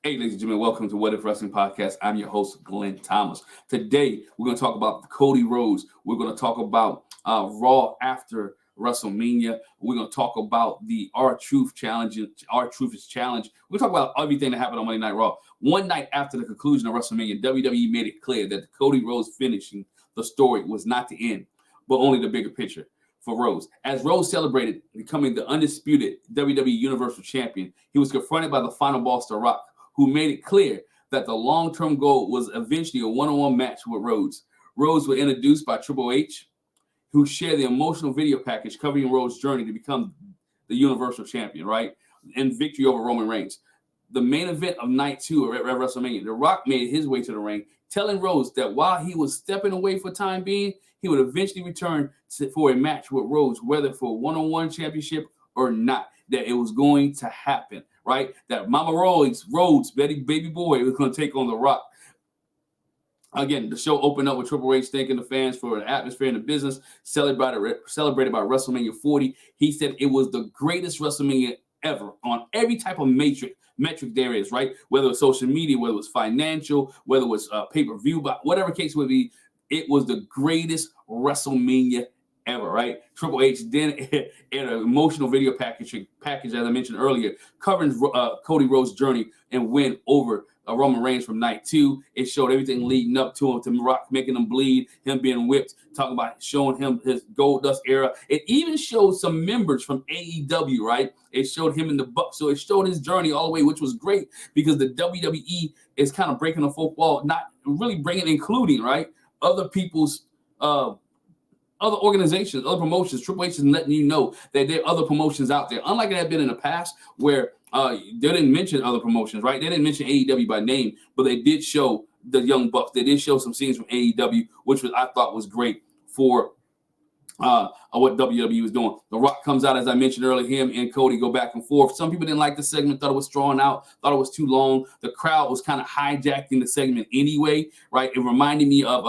Hey, ladies and gentlemen, welcome to What If Wrestling Podcast. I'm your host, Glenn Thomas. Today, we're going to talk about Cody Rhodes. We're going to talk about Raw after WrestleMania. We're going to talk about the R-Truth challenge. R-Truth is challenge. We're going to talk about everything that happened on Monday Night Raw. One night after the conclusion of WrestleMania, WWE made it clear that Cody Rhodes finishing the story was not the end, but only the bigger picture for Rhodes. As Rhodes celebrated becoming the undisputed WWE Universal Champion, he was confronted by the final boss, The Rock, who made it clear that the long-term goal was eventually a one-on-one match with Rhodes. Rhodes was introduced by Triple H, who shared the emotional video package covering Rhodes' journey to become the Universal Champion, right? And victory over Roman Reigns. The main event of night 2 at WrestleMania, The Rock made his way to the ring, telling Rhodes that while he was stepping away for time being, he would eventually return for a match with Rhodes, whether for a one-on-one championship or not, that it was going to happen. Right, that Mama Rhodes, baby boy, was going to take on The Rock. Again, the show opened up with Triple H thanking the fans for an atmosphere in the business celebrated by WrestleMania 40. He said it was the greatest WrestleMania ever on every type of metric there is, right? Whether it was social media, whether it was financial, whether it was pay-per-view, but whatever case would be, it was the greatest WrestleMania ever, right? Triple H then in an emotional video package, as I mentioned earlier, covering Cody Rhodes' journey and win over Roman Reigns from night 2. It showed everything leading up to him, to Rock making him bleed, him being whipped, talking about showing him his Gold Dust era. It even showed some members from AEW, right? It showed him in the Bucks. So it showed his journey all the way, which was great because the WWE is kind of breaking the fourth wall, not really including, right, other people's other organizations, other promotions. Triple H is letting you know that there are other promotions out there. Unlike it had been in the past where they didn't mention other promotions, right? They didn't mention AEW by name, but they did show the Young Bucks. They did show some scenes from AEW, which I thought was great for what WWE was doing. The Rock comes out, as I mentioned earlier, him and Cody go back and forth. Some people didn't like the segment, thought it was drawn out, thought it was too long. The crowd was kind of hijacking the segment anyway, right? It reminded me of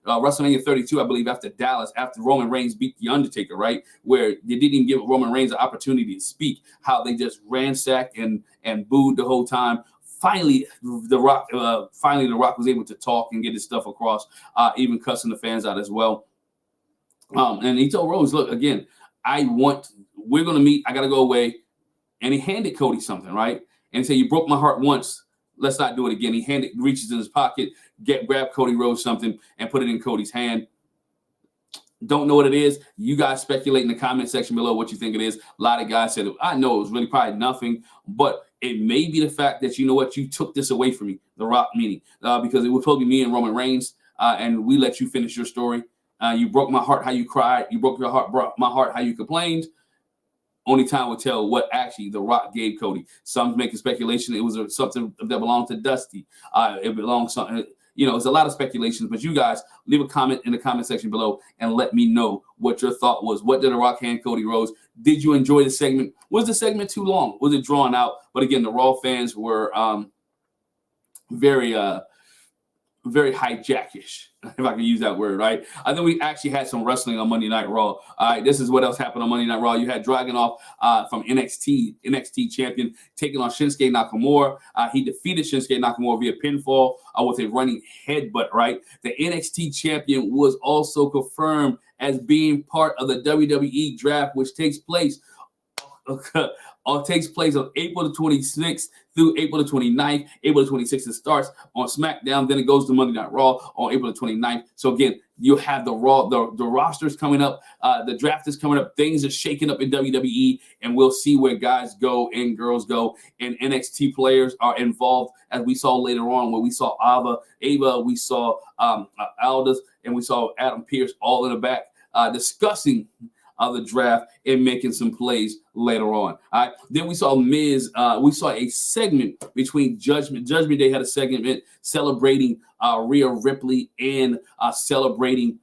WrestleMania 32, I believe, after Dallas, after Roman Reigns beat The Undertaker, right? Where they didn't even give Roman Reigns an opportunity to speak, how they just ransacked and booed the whole time. Finally, The Rock was able to talk and get his stuff across, even cussing the fans out as well. And he told Rhodes, look, again, we're going to meet. I got to go away. And he handed Cody something, right? And he said, you broke my heart once. Let's not do it again. He reaches in his pocket, grab Cody Rhodes something and put it in Cody's hand. Don't know what it is. You guys speculate in the comment section below what you think it is. A lot of guys said, I know it was really probably nothing, but it may be the fact that, you know what, you took this away from me, The Rock meaning, because it was supposed to be me and Roman Reigns, and we let you finish your story. You broke my heart how you cried. You broke my heart how you complained. Only time will tell what actually The Rock gave Cody. Some making speculation it was something that belonged to Dusty. It belongs something. It's a lot of speculations. But you guys leave a comment in the comment section below and let me know what your thought was. What did The Rock hand Cody Rhodes? Did you enjoy the segment? Was the segment too long? Was it drawn out? But again, the Raw fans were very hijackish, if I can use that word, right? I think we actually had some wrestling on Monday Night Raw. All right, this is what else happened on Monday Night Raw. You had Dragunov from NXT champion, taking on Shinsuke Nakamura. He defeated Shinsuke Nakamura via pinfall with a running headbutt, right? The NXT champion was also confirmed as being part of the WWE draft, which takes place on April the 26th through April the 29th. April the 26th, it starts on SmackDown. Then it goes to Monday Night Raw on April the 29th. So again, you have the rosters coming up. The draft is coming up. Things are shaking up in WWE, and we'll see where guys go and girls go. And NXT players are involved, as we saw later on, where we saw Ava, we saw Aldis, and we saw Adam Pearce all in the back discussing the draft and making some plays later on. All right. Then we saw Miz. We saw a segment between Judgment. Judgment Day had a segment celebrating Rhea Ripley and celebrating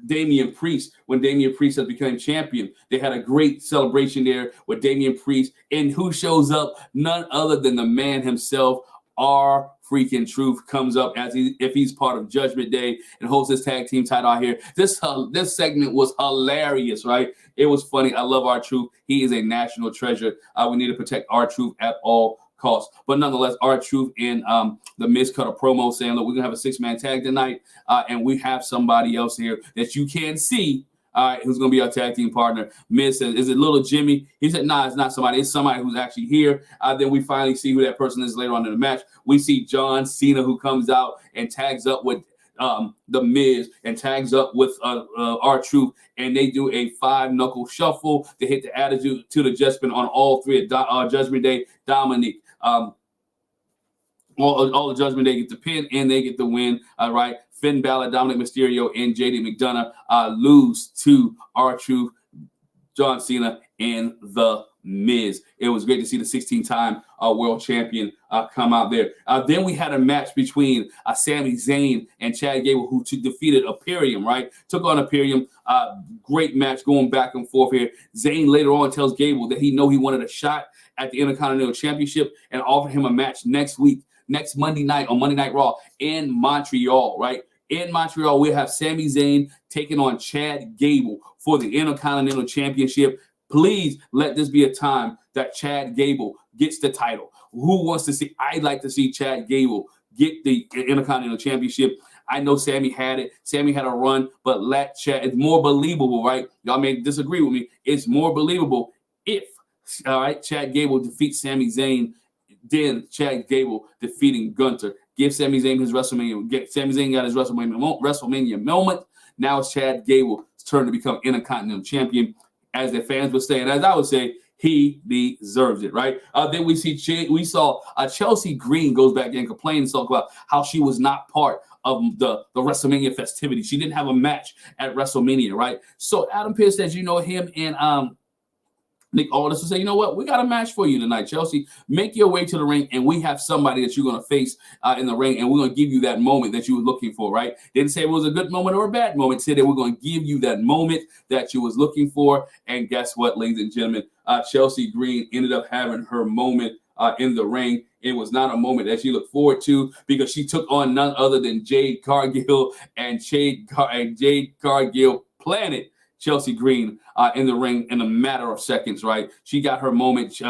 Damian Priest when Damian Priest has become champion. They had a great celebration there with Damian Priest, and who shows up? None other than the man himself. Our freaking Truth comes up if he's part of Judgment Day and holds his tag team title out here. This segment was hilarious, right? It was funny. I love our Truth. He is a national treasure. We need to protect our Truth at all cost. But nonetheless, R-Truth and The Miz cut a promo saying, look, we're going to have a 6-man tag tonight, and we have somebody else here that you can see, all right, who's going to be our tag team partner. Miz says, is it Little Jimmy? He said, nah, it's not somebody. It's somebody who's actually here. Then we finally see who that person is later on in the match. We see John Cena, who comes out and tags up with The Miz and tags up with R-Truth, and they do a 5-knuckle shuffle to hit the attitude to the Judgment on all three at Judgment Day. Dominic, all the Judgment Day get the pin and they get the win. All right, Finn Balor, Dominic Mysterio, and JD McDonough lose to R-Truth, John Cena, and The Miz. It was great to see the 16-time world champion come out there. Then we had a match between Sami Zayn and Chad Gable, who defeated Imperium, right? Took on Imperium. Great match going back and forth here. Zayn later on tells Gable that he wanted a shot at the Intercontinental Championship and offered him a match next Monday night on Monday Night Raw in Montreal, right? In Montreal, we have Sami Zayn taking on Chad Gable for the Intercontinental Championship. Please let this be a time that Chad Gable gets the title. Who wants to see? I'd like to see Chad Gable get the Intercontinental Championship. I know Sammy had it. Sammy had a run, but let Chad. It's more believable, right? Y'all may disagree with me. It's more believable if, all right, Chad Gable defeats Sami Zayn, then Chad Gable defeating Gunther. Give Sami Zayn his WrestleMania. Sami Zayn got his WrestleMania moment. Now it's Chad Gable's turn to become Intercontinental Champion. As the fans would say, and as I would say, he deserves it, right? Then we saw Chelsea Green goes back and complains, talk about how she was not part of the WrestleMania festivity. She didn't have a match at WrestleMania, right? So Adam Pearce says, him and Nick Aldis will say, you know what? We got a match for you tonight, Chelsea. Make your way to the ring, and we have somebody that you're going to face in the ring, and we're going to give you that moment that you were looking for, right? Didn't say it was a good moment or a bad moment. Said that we're going to give you that moment that you was looking for. And guess what, ladies and gentlemen? Chelsea Green ended up having her moment in the ring. It was not a moment that she looked forward to because she took on none other than Jade Cargill, and Jade Cargill planted Chelsea Green in the ring in a matter of seconds, right? She got her moment.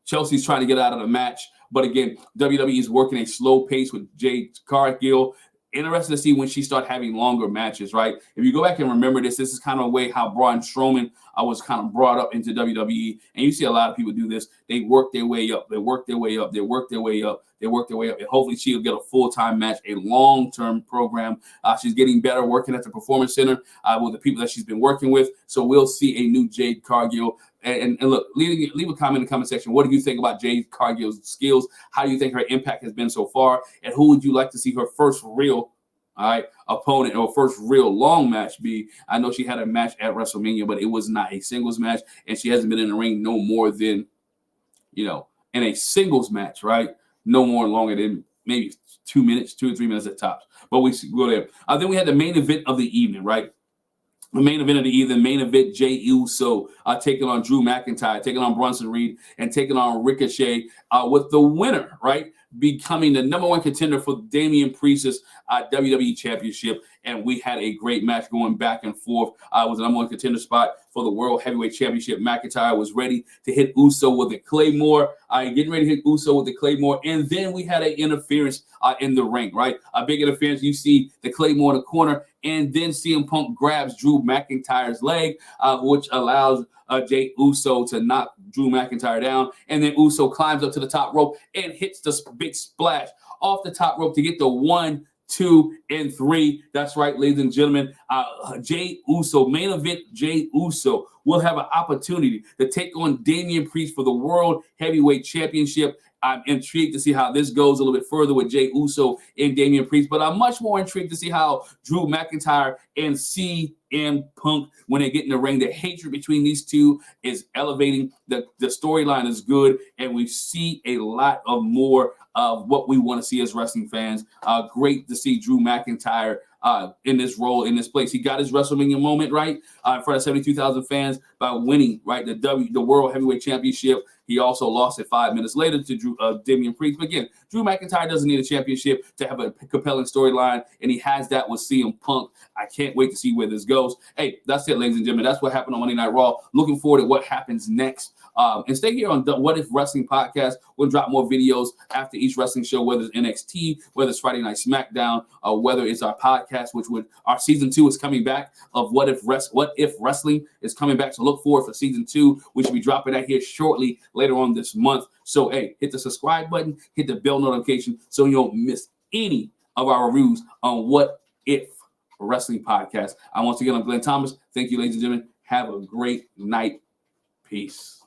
Chelsea's trying to get out of the match. But again, WWE is working a slow pace with Jade Cargill. Interested to see when she start having longer matches, right? If you go back and remember this is kind of a way how Braun Strowman was kind of brought up into WWE. And you see a lot of people do this. They work their way up. They work their way up. They work their way up. They work their way up. And hopefully she'll get a full-time match, a long-term program. She's getting better working at the Performance Center with the people that she's been working with. So we'll see a new Jade Cargill. And look, leave a comment in the comment section. What do you think about Jade Cargill's skills? How do you think her impact has been so far? And who would you like to see her first real opponent or first real long match be? I know she had a match at WrestleMania, but it was not a singles match, and she hasn't been in the ring no more than, in a singles match, right? No more longer than maybe 2 minutes, 2 or 3 minutes at tops. But we go there. Then we had the main event of the evening, right? The main event of the evening, main event, Jey Uso taking on Drew McIntyre, taking on Bronson Reed, and taking on Ricochet with the winner, right, becoming the number one contender for Damian Priest's WWE Championship. And we had a great match going back and forth. It was the number one contender spot for the World Heavyweight Championship. McIntyre was ready to hit Uso with the Claymore, getting ready to hit Uso with the Claymore. And then we had an interference in the ring, right? A big interference. You see the Claymore in the corner, and then CM Punk grabs Drew McIntyre's leg, which allows Jey Uso to knock Drew McIntyre down. And then Uso climbs up to the top rope and hits the big splash off the top rope to get the 1, 2, and 3. That's right, ladies and gentlemen. Jey Uso, main event, Jey Uso will have an opportunity to take on Damian Priest for the World Heavyweight Championship. I'm intrigued to see how this goes a little bit further with Jey Uso and Damian Priest, but I'm much more intrigued to see how Drew McIntyre and CM Punk, when they get in the ring, the hatred between these two is elevating. The storyline is good, and we see a lot of more of what we want to see as wrestling fans. Great to see Drew McIntyre in this role, in this place. He got his WrestleMania moment, right, in front of 72,000 fans by winning, right, the World Heavyweight Championship. He also lost it 5 minutes later to Damian Priest. But again, Drew McIntyre doesn't need a championship to have a compelling storyline, and he has that with CM Punk. I can't wait to see where this goes. Hey, that's it, ladies and gentlemen. That's what happened on Monday Night Raw. Looking forward to what happens next. And stay here on the What If Wrestling podcast. We'll drop more videos after each wrestling show, whether it's NXT, whether it's Friday Night SmackDown, or whether it's our podcast, our season 2 is coming back of What If Wrestling is coming back. So look forward for season 2. We should be dropping that here shortly later on this month. So hey, hit the subscribe button, hit the bell notification so you don't miss any of our reviews on What If Wrestling podcast. Once again, I'm Glenn Thomas. Thank you, ladies and gentlemen. Have a great night. Peace.